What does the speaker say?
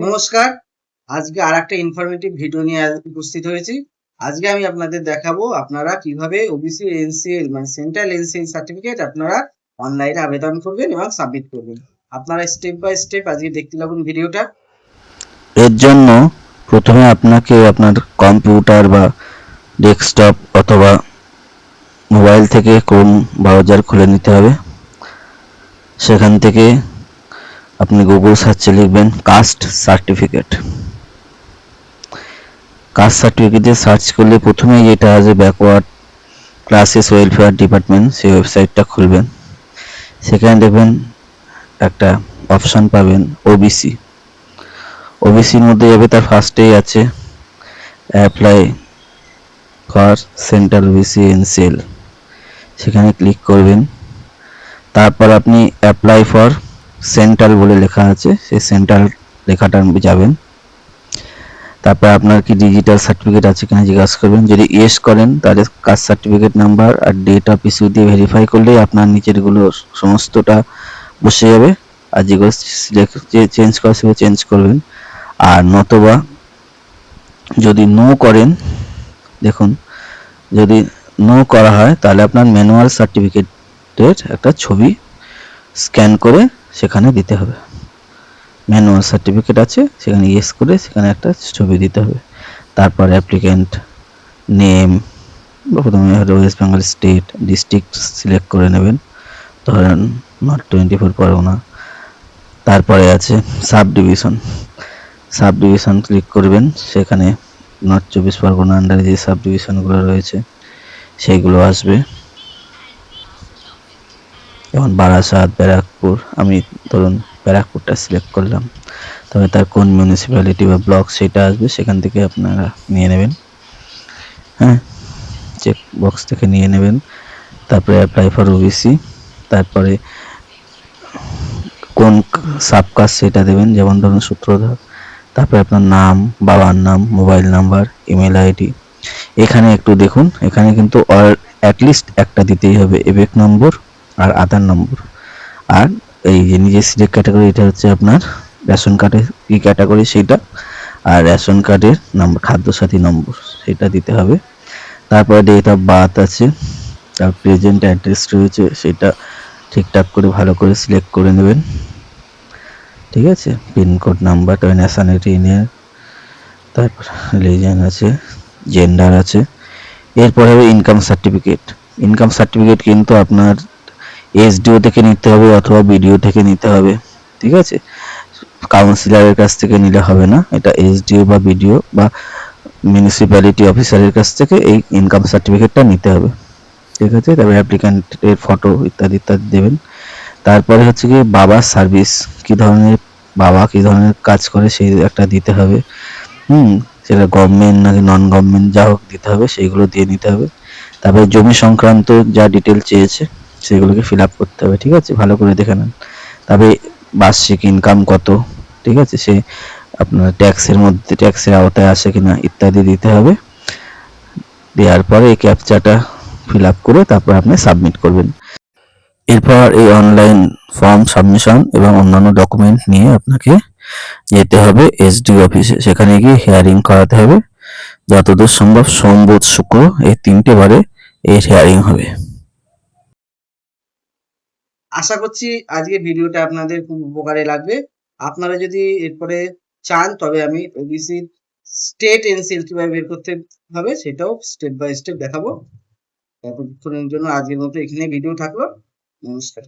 নমস্কার। আজকে আরেকটা ইনফরমেটিভ ভিডিও নিয়ে উপস্থিত হয়েছি। আজকে আমি আপনাদের দেখাবো আপনারা কিভাবে ওবিসি এনসিএল মানে সেন্ট্রাল এনসিএল সার্টিফিকেট আপনারা অনলাইনে আবেদন করবেন এবং সাবমিট করবেন। আপনারা স্টেপ বাই স্টেপ আজকে দেখতে লাগুন ভিডিওটা। এর জন্য প্রথমে আপনাকে আপনার কম্পিউটার বা ডেস্কটপ অথবা মোবাইল থেকে ক্রোম ব্রাউজার খুলে নিতে হবে। সেখান থেকে আপনি গুগল সার্চে লিখবেন কাস্ট সার্টিফিকেট। কাস্ট সার্টিফিকেটে সার্চ করলে প্রথমেই যেটা আসবে ব্যাকওয়ার্ড ক্লাসেস ওয়েলফেয়ার ডিপার্টমেন্ট, সেই ওয়েবসাইটটা খুলবেন। সেখানে দেখবেন একটা অপশন পাবেন ওবিসি। ওবিসির মধ্যে যাবে, তার ফার্স্টেই আছে apply for central OBC NCL, সেখানে ক্লিক করবেন। তারপর আপনি অ্যাপ্লাই ফর সেন্ট্রাল বলে লেখা আছে, সেই সেন্ট্রাল লেখাটা যাবেন। তারপর আপনার কি ডিজিটাল সার্টিফিকেট আছে কিনা জিজ্ঞাসা করবেন। যদি ইয়েস করেন তাহলে কাস্ট সার্টিফিকেট নাম্বার আর ডেট অফ ইস্যু দিয়ে ভেরিফাই করলেই আপনার নিচেরগুলো সমস্তটা বসে যাবে। আর যেগুলো চেঞ্জ করা সেগুলো চেঞ্জ করবেন। আর নতবা যদি নো করেন, দেখুন যদি নো করা হয় তাহলে আপনার ম্যানুয়াল সার্টিফিকেটের একটা ছবি স্ক্যান করে সেখানে দিতে হবে। ম্যানুয়াল সার্টিফিকেট আছে, সেখানে ইয়েস করে সেখানে একটা ছবি দিতে হবে। তারপর অ্যাপ্লিক্যান্ট নেম, প্রথমে West Bengal state, district select করে নেবেন, ধরেন নর্থ 24 পরগনা। তারপরে আছে sub division, sub division click করবেন। সেখানে নর্থ 24 পরগনা আন্ডারে যে সাব ডিভিশনগুলো রয়েছে সেইগুলো আসবে, যেমন বারাসাত, ব্যারাকপুর। আমি ধরুন ব্যারাকপুরটা সিলেক্ট করলাম, তবে তার কোন মিউনিসিপ্যালিটি বা ব্লক সেটা আসবে, সেখান থেকে আপনারা নিয়ে নেবেন। হ্যাঁ, চেক বক্স থেকে নিয়ে নেবেন। তারপরে অ্যাপ্লাই ফর ওবিসি, তারপরে কোন সাবকাস্ট সেটা দেবেন, যেমন ধরুন সূত্রধর। তারপরে আপনার নাম, বাবার নাম, মোবাইল নাম্বার, ইমেল আইডি। এখানে একটু দেখুন, এখানে কিন্তু অ্যাটলিস্ট একটা দিতেই হবে, এবেক নম্বর আর আধার নম্বর। আর এই যে নিজের সিলেক্ট ক্যাটাগরি, এটা হচ্ছে আপনার রেশন কার্ডের কি ক্যাটাগরি সেটা, আর রেশন কার্ডের নম্বর, খাদ্যসাথী নম্বর সেটা দিতে হবে। তারপরে ডেট অফ বার্থ আছে, তার প্রেজেন্ট অ্যাড্রেস রয়েছে, সেটা ঠিকঠাক করে ভালো করে সিলেক্ট করে নেবেন। ঠিক আছে, পিনকোড নাম্বার, তবে ন্যাশনালিটি নিয়ে, তারপর রিলিজিয়ন আছে, জেন্ডার আছে। এরপর হবে ইনকাম সার্টিফিকেট। ইনকাম সার্টিফিকেট কিন্তু আপনার এসডিও থেকে নিতে হবে অথবা বিডিও থেকে নিতে হবে। ঠিক আছে, কাউন্সিলরের কাছ থেকে নিলে হবে না, এটা এসডিও বা বিডিও বা মিউনিসিপ্যালিটি অফিসারের কাছ থেকে এই ইনকাম সার্টিফিকেটটা নিতে হবে। ঠিক আছে, তবে অ্যাপ্লিক্যান্টের ফটো ইত্যাদি ইত্যাদি দেবেন। তারপরে হচ্ছে কি বাবার সার্ভিস, কি ধরনের বাবা কি ধরনের কাজ করে সেই একটা দিতে হবে। সেটা গভর্নমেন্ট নাকি নন গভর্নমেন্ট যা হোক দিতে হবে, সেইগুলো দিয়ে নিতে হবে। তারপরে জমি সংক্রান্ত যা ডিটেল চেয়েছে সেগুলোকে ফিল আপ করতে হবে। ঠিক আছে, ভালো করে দেখে নেন। তবে বার্ষিক ইনকাম কত, ঠিক আছে, সে আপনার ট্যাক্সের মধ্যে ট্যাক্সের আওতায় আসে কিনা ইত্যাদি দিতে হবে। দেওয়ার পরে এই ক্যাপচাটা ফিল আপ করে তারপর আপনি সাবমিট করবেন। এরপর এই অনলাইন ফর্ম সাবমিশন এবং অন্যান্য ডকুমেন্ট নিয়ে আপনাকে যেতে হবে এসডি অফিসে। সেখানে গিয়ে হিয়ারিং করাতে হবে। যতদূর সম্ভব সোম, বুধ, শুক্র এই 3টে বারে এর হিয়ারিং হবে। আশা করছি আজকে ভিডিওটা আপনাদের খুব উপকারে লাগবে। আপনারা যদি এরপরে চান তবে আমি ওবিসি স্টেট এনসিএল কিভাবে বের করতে হবে সেটাও স্টেপ বাই স্টেপ দেখাবো। ততক্ষণের জন্য আজকের মতো এখানে ভিডিও থাকলো। নমস্কার।